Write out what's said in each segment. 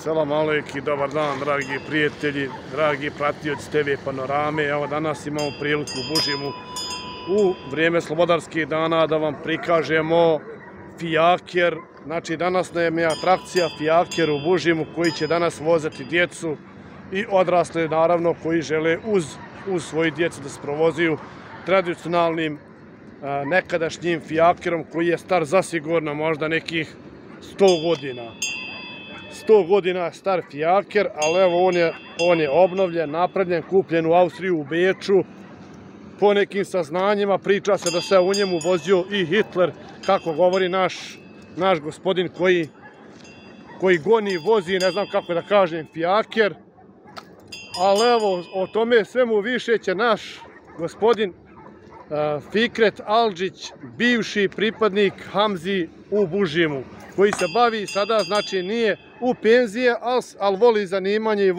Selam alejki, dobar dan, dragi prijatelji, dragi pratioci TV Panorame. Evo danas imamo priliku u Bužimu u vrijeme slobodarskih dana da vam prikažemo fijaker. Znači danas nam je atrakcija fijaker u Bužimu koji će danas vozati djecu i odrasle naravno koji žele uz svoju djecu da se provoziju tradicionalnim nekadašnjim fijakerom koji je star zasigurno možda nekih 100 godina. 100 godina star fijaker, ali evo on je obnovljen, napravljen, kupljen u Austriji, u Beču. Po nekim saznanjima priča se da se u njemu vozio i Hitler, kako govori naš gospodin koji goni, vozi, ne znam kako da kažem, fijaker. Ali evo, o tome svemu više će naš gospodin Fikret Aldžić, bivši pripadnik Hamzi u Bužimu, koji se bavi sada, znači nije u penzije, ali voli zanimanje i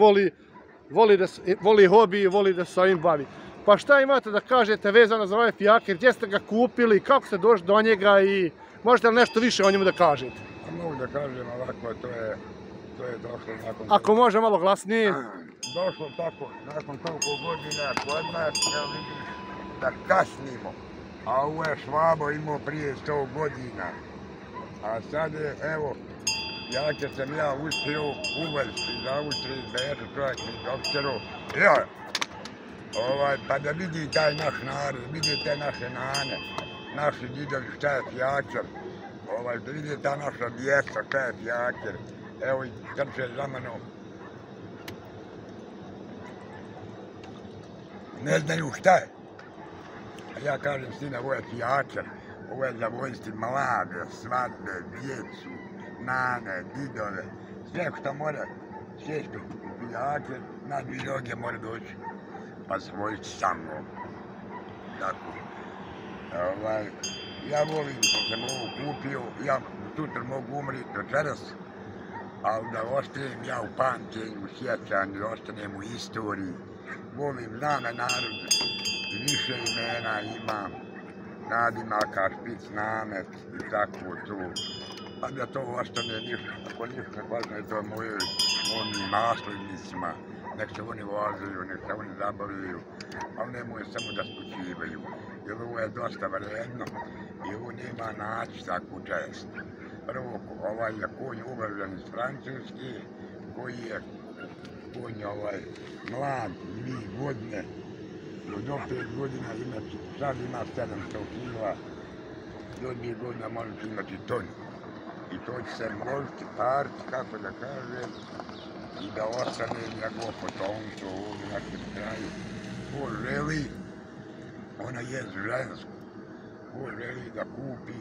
voli hobi i voli da se ovim bavi. Pa šta imate da kažete vezano za ovaj fijaker, gdje ste ga kupili, kako ste došli do njega i možete li nešto više o njemu da kažete? Mogu da kažem ovako, to je došlo nakon... Ako može malo glasnije. Došlo tako, nakon toliko godina kod nas, vidiš da kasnimo. A ovo je Švabo imao prije 100 godina. A sad je, evo, fijaker sam ja uspio uvesti iz Austrije, iz Beča, čovjek mi doktoru. Pa da vidi taj naš narod, vidi te naše nane, naši didovi šta je fijaker. Da vidi ta naša djeca šta je fijaker. Evo i trče za mnom. Ne znaju šta je. A ja kažem, sine, ovo je fijaker. Ovo je za vojsti mlade, svadbe, djecu, nane, didove. Sve što mora sjesti u fijaker, na 2 noge mora doći. Pa se vojiti sa mnom. Tako. Ja volim što sam ovo kupio, ja sutra mogu umriti večeras, ali da ostanem ja u pamćenju, u sjećanju, da ostanem u istoriji. Volim, znam na narod, više imena imam, nadimaka, špic, namet i tako to. Pa da to ostane ništa, ako ništa ne to mojim nasljednicima, nek se oni vozuju, nek se oni zabavljaju, ali nemoj samo da spočivaju, jer ovo je dosta vredno i ovo nema naći takvu čest. Prvo, ovaj je konj uvažen iz Francuske, koji je konj mlad, 2 godine, do 5 godina sad ima 700 kila, do 2 godina možete imati ton. I to će se možete pariti, kako da kažem, i da ostane njegovo potomstvo u našem kraju. Ko želi, ona je žensko, ko želi da kupi,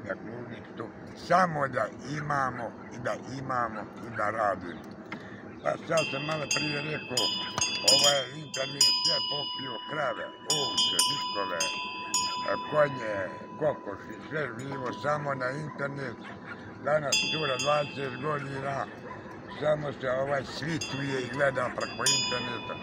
da kluži to, samo da imamo i da radimo. Pa sad sam malo prije rekao, ovaj internet sve pokrio, krave, ovce, bikove, konje, kokoši, sve živo, samo na internet. Danas cura 20 godina, samo se svituje i gleda preko interneta.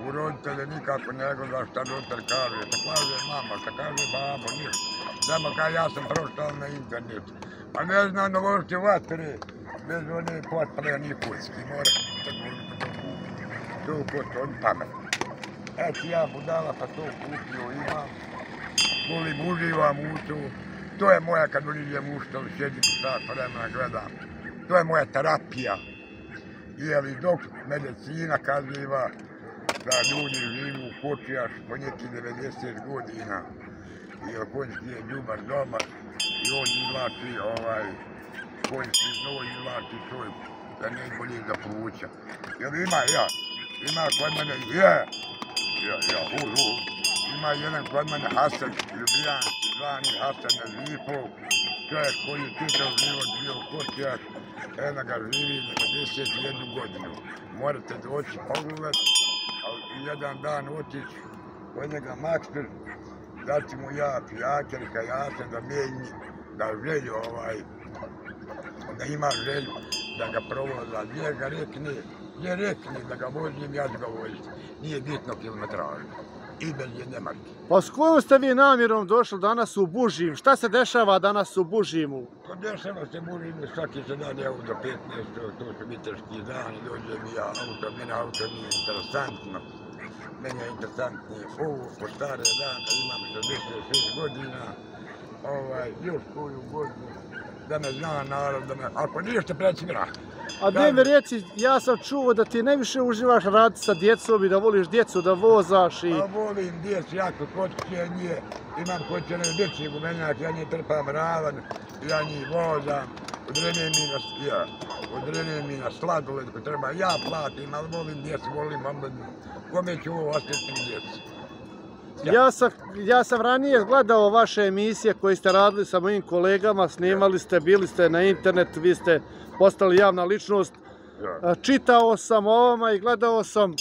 U roditelje nikako ne gleda šta roditelj kaže, šta kaže mama, šta kaže babo, ništa. Samo kao ja sam proštao na internetu. Pa ne znam da možete vatre, bez one potpale nikulski, mora da toliko to on pamet. Eto ja budala pa to kupio imam, volim, uživam u to. To je moja kad uđem u što, sjedim sat vremena, gledam. To je moja terapija. Ili dok medicina kaziva da ljudi živu u kući až po nekih 90 godina. Jer konjski je ljubav doma i on izvlači konjski znoj, izvlači svoj da najbolje za pluća. Jer ima kod mene, ima jedan kod mene Hasan Ljubljanski, zvani Hasan Nazipov, čovjek koji je čitav život bio kočijaš, ena ga živi 91 godinu. Morate doći pogledat, ali jedan dan otići kod njega makspir, dati mu ja fijaker, kajasen, da menji, da želju da ima želju, da ga provoza, gdje rekne da ga vozim, ja ću ga voziti. Nije bitno kilometraža. I bez jedne marke. Pa s kojom ste vi namjerom došli danas u Bužim? Šta se dešava danas u Bužimu? Pa Dešava se burim svaki se dan evo do 15, to su viteški dani, dođem ja auto, mene auto nije interesantno. Meni je interesantnije ovo, po stare dane, imam 66 godina, još koju godinu, da me zna narod, da me, ako ništa predsmira. A daj mi reci, ja sam čuo da ti najviše uživaš raditi sa djecom i da voliš djecu da vozaš i... A volim djecu, jako kod kuće njih, imam kod kuće dječji gumenjak, ja njih trpam ravan, ja njih vozam, odrene mi na sladoled ko treba, ja platim, ali volim djecu, volim omladinu. Kome ću ovo ostaviti djecu? Ja sam ranije gledao vaše emisije koje ste radili sa mojim kolegama, snimali ste, bili ste na internetu, vi ste postali javna ličnost. Čitao sam o ovama i gledao sam,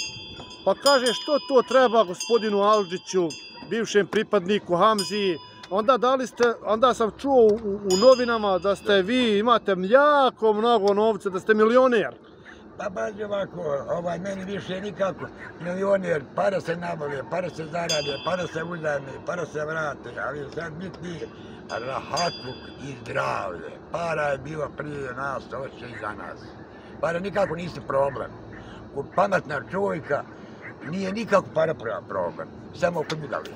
pa kaže što to treba gospodinu Aldžiću, bivšem pripadniku Hamziji. Onda sam čuo u novinama da ste vi, imate jako mnogo novca, da ste milioner. Pa baš ovako, meni više nikako milioner, para se nabavlja, para se zarade, para se uzajme, para se vrate, ali sad bitnije rahatluk i zdravlje. Para je bila prije nas, hoće i za nas. Para nikako nisu problem. Kod pametna čovjeka nije nikako para problem, samo kod budali.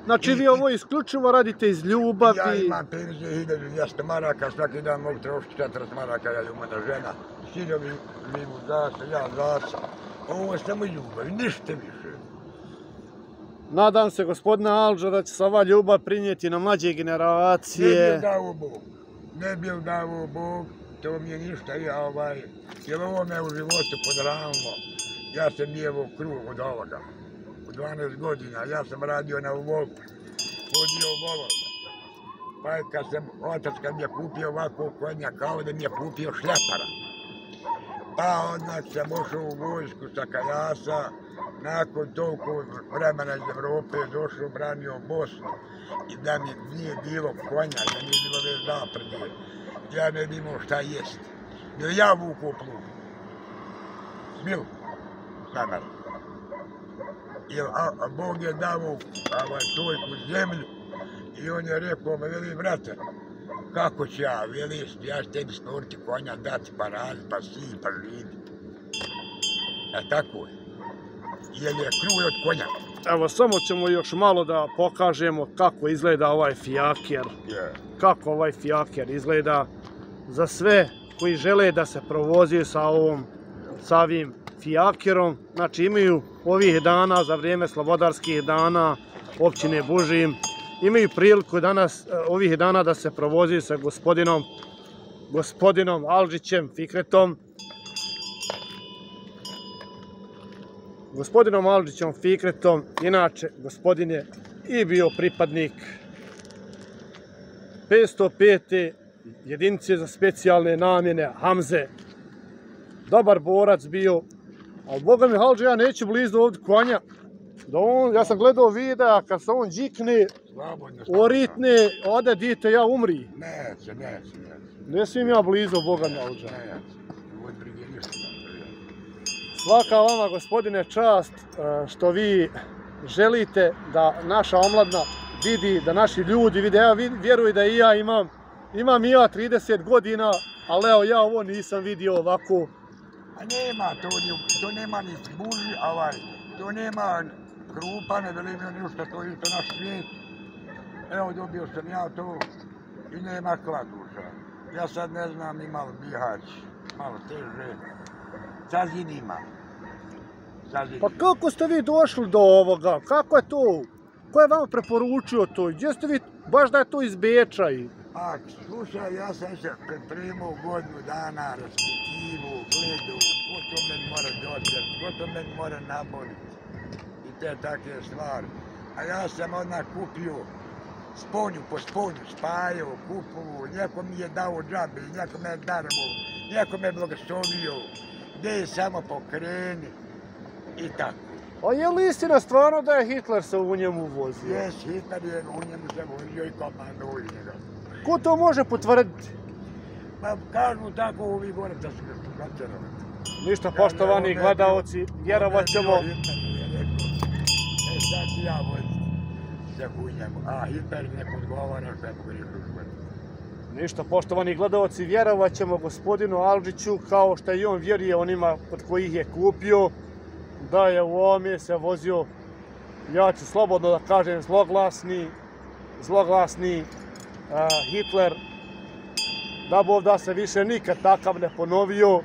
Znači vi ovo isključivo radite iz ljubavi? Ja imam penzije 1200 maraka, svaki dan mogu trošiti 40 maraka, ja ljubavna žena. Sinovi živu zasa, ja zasa. Ovo je samo ljubav, ništa više. Nadam se, gospodina Aldža, da će se ova ljubav prinijeti na mlađe generacije. Ne bi dao Bog, to mi je ništa, jer ovo me u životu podravilo. Ja sam bio krug od ovoga. U 12 godina, ja sam radio na uvogu, vodio volove. Pa otac mi je kupio ovako konja, kao da mi je kupio šljapara. Pa odmah sam ušao u vojsku sa Kajasa, nakon toliko vremena iz Evrope došao, branio Bosnu i da mi nije bilo konja, da nije bilo već zaprede, ja ne bi imao šta jest. Bio ja vuku plug. Bil, samar. A Bog je dao tojku zemlju i on je rekao, veli, brate, kako ću ja, veli, ja ću tebi stvoriti konja, dati pa radi, pa si, pa živi. Tako je. Jer je kruj od konja. Evo, samo ćemo još malo da pokažemo kako izgleda ovaj fijaker. Kako ovaj fijaker izgleda za sve koji žele da se provoziju sa ovim fijakerom. Znači imaju ovih dana, za vrijeme slobodarskih dana općine Bužim, imaju priliku ovih dana da se provoziju sa gospodinom Aldžićem Fikretom. Gospodinom Aldžićem Fikretom, inače gospodin je i bio pripadnik 505. jedinice za specijalne namjene Hamze. Dobar borac bio, ali boga mi Aldži, ja neću blizu ovdje konja. Ja sam gledao videa, kad se on džikne, oritne, ode dite, ja umri. Neće. Ne smijem ja blizu, boga mi Aldža. Svaka vama, gospodine, čast što vi želite da naša omladina vidi, da naši ljudi vide. Ja vjerujem da i ja imam i ja 30 godina, ali evo ja ovo nisam vidio ovako. A nema to nema ni Buži, to nema Krupa, ne velim ništa, to je isto naš svijet. Evo dobio sam ja to i nema Kladuša. Ja sad ne znam, ni malo Bihać, malo teže. Sazin ima. Pa kako ste vi došli do ovoga? Kako je to? Ko je vam preporučio to? Gdje ste vi, baš da je to iz Beča? Slušaj, ja sam se pripremao godinu dana, raspitivo, gledao, ko to meni mora dođer, ko to meni mora naboriti. I te takve stvari. A ja sam odmah kupio sponju po sponju, spajao, kupovo, neko mi je dao džabe, neko me je darmo, neko me je blagoslovio, gdje je samo pokreni i tako. A je li istina stvarno da je Hitler se u njemu vozio? Jes, Hitler je u njemu se vozio i komanduje njega. Ko to može potvrditi? Pa kažu tako ovi gore da su ga načerovali. Ništa, poštovani gledaoci, vjerovat ćemo. Sad ću ja voziti se u njemu, a Hitler neko odgovara što je pogriješio život. Ništa, poštovani gledalci, vjerovat ćemo gospodinu Aldžiću kao što i on vjeruje onima od kojih je kupio, da je u ovome se vozio, ja ću slobodno da kažem, zloglasni Hitler, da Bog da se više nikad takav ne ponovio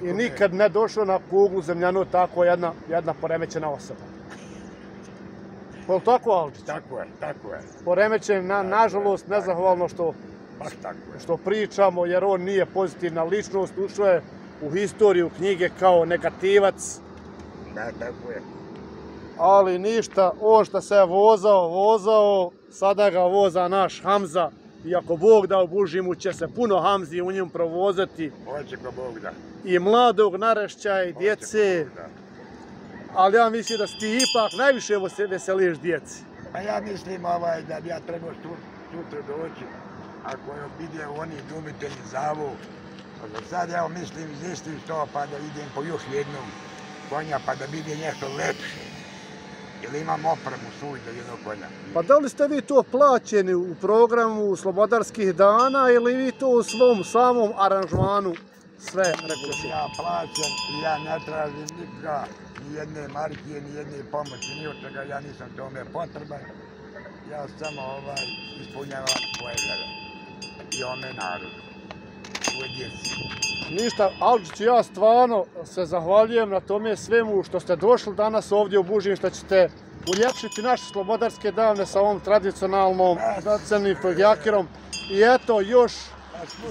i nikad ne došao na kuglu zemljanu tako jedna poremećena osoba. Je li tako, Aldžić? Tako je. Poremećen, nažalost, nezahvalno što pričamo, jer on nije pozitivna ličnost, ušao je u historiju knjige kao negativac. Da, tako je. Ali ništa, on što se je vozao, sada ga voza naš Hamza. I ako Bog da u Bužimu će se puno Hamzi u njim provozati. Hoće ko Bog da. I mladog narašćaja i djece. Ali ja mislim da ti ipak najviše veseliš djeci. Pa ja mislim da bi ja trebao sutra doći. Ako je vide oni ljubitelji zavu. Sad evo mislim izistim to pa da idem po još jednom konja pa da vide nešto lepše. Ili imam opremu svoj za jednog konja. Pa da li ste vi to plaćeni u programu Slobodarskih dana ili vi to u svom samom aranžmanu sve rekli? Ja plaćam i ja ne tražim nikada ni jedne marke, ni jedne pomoći, ni od čega ja nisam tome potreban. Ja samo ispunjavam svoje želje. I ome narodu. Svoje djeci. Ništa, Aldžić, ja stvarno se zahvaljujem na tome svemu što ste došli danas ovdje u Bužim, što ćete uljepšiti naše slobodarske dane sa ovom tradicionalnom crnim flagjakerom. I eto, još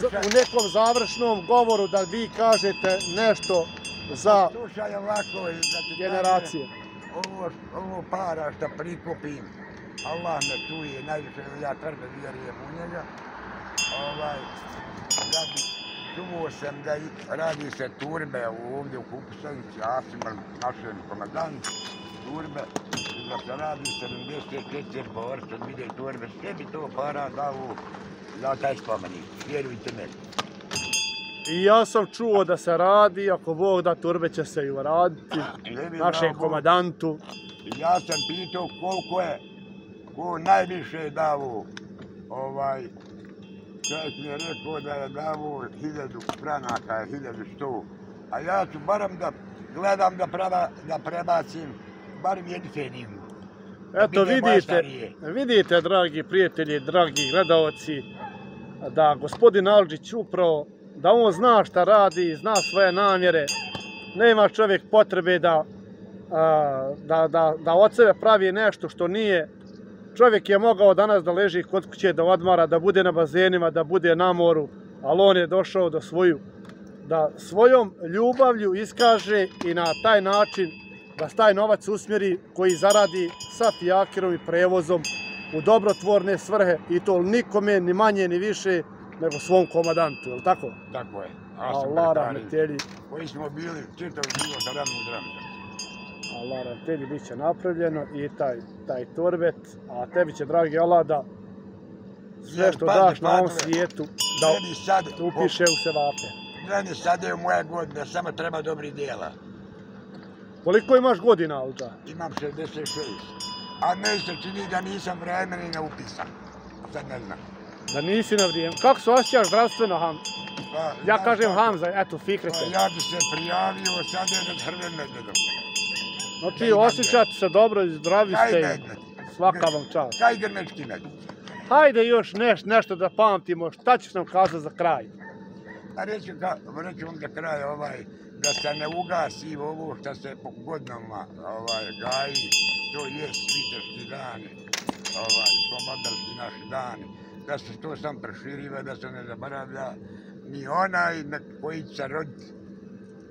u nekom završnom govoru da vi kažete nešto za generacije. Ovo para što prikupim, Allah me čuje, najviše ja tvrdo vjerujem u njega. Čuo sam da radi se turbe ovdje u Kupusovici, Asim, našem komandantu, turbe, da se radi 74 borca, vide turbe, sve bi to para dao za taj spomenik, vjerujte me. I ja sam čuo da se radi, ako Bog da, turbe će se i uraditi našem komandantu. Ja sam pitao koliko je, ko najviše dao čovjek mi je rekao da je davo 1000 franaka, 1100, a ja ću barem da gledam da prebacim barem jednu feniju. Eto vidite, dragi prijatelji, dragi gledalci, da gospodin Aldžić upravo, da on zna šta radi, zna svoje namjere, nema čovjek potrebe da od sebe pravi nešto što nije. Čovjek je mogao danas da leži kod kuće, da odmara, da bude na bazenima, da bude na moru, ali on je došao da svojom ljubavlju iskaže i na taj način da taj novac usmjeri koji zaradi sa fijakerom i prevozom u dobrotvorne svrhe i to nikome, ni manje, ni više nego svom komandantu, je li tako? Tako je. Allah rahmetelji. Koji smo bili čitav život za ranu u dramu. Allah rahmetelji, bit će napravljeno i taj torbet, a tebi će, dragi Allah, da sve što daš na ovom svijetu, da upiše u sevape. Meni sad je u moje godine, samo treba dobri dijela. Koliko imaš godina, Aldža? Imam 66, a meni se čini da nisam vremeni na upisan. Sad ne znam. Da nisi na vrijeme. Kako se osjećaš zdravstveno, Hamza? Ja kažem Hamza, eto, Fikrete. Ja bi se prijavio, sad je nad hrven medvedom. Znači, osjećate se dobro i zdravi ste i svaka vam čast. Kaj grmečki medved? Hajde još nešto da pamtimo, šta ćeš nam kazati za kraj? Reću vam za kraj da se ne ugasi ovo što se po godinama gaji, to je sviteški dani, slobodarski naši dani, da se to sam proširiva, da se ne zaboravlja ni onaj koji će se roditi,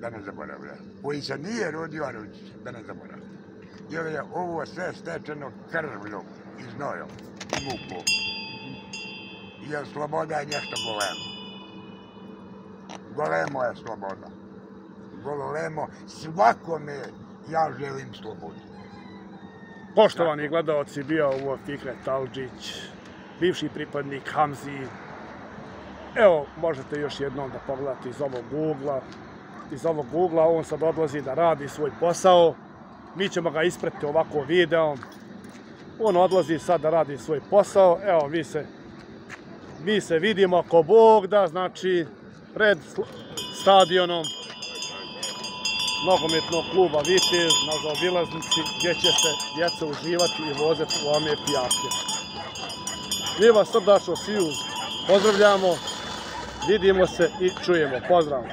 da ne zaboravlja. Koji se nije rodio, a rodi se, da ne zaboravlja. Jer je ovo sve stečeno krvlju i znojom i mukom. Jer sloboda je nešto golemo. Golemo je sloboda. Golemo, svakome ja želim slobodu. Poštovani gledalci, bio ovo Fikret Aldžić, bivši pripadnik Hamzi. Evo, možete još jednom da pogledate iz ovog Google-a, on sad odlazi da radi svoj posao. Mi ćemo ga ispratiti ovako videom. On odlazi sad da radi svoj posao. Evo, mi se vidimo ako Bog da, znači pred stadionom nogometnog kluba Vitez na zaobilaznici gdje će se djeca uživati i voziti u ome pijake. Mi vas srdačno sviju pozdravljamo, vidimo se i čujemo. Pozdrav!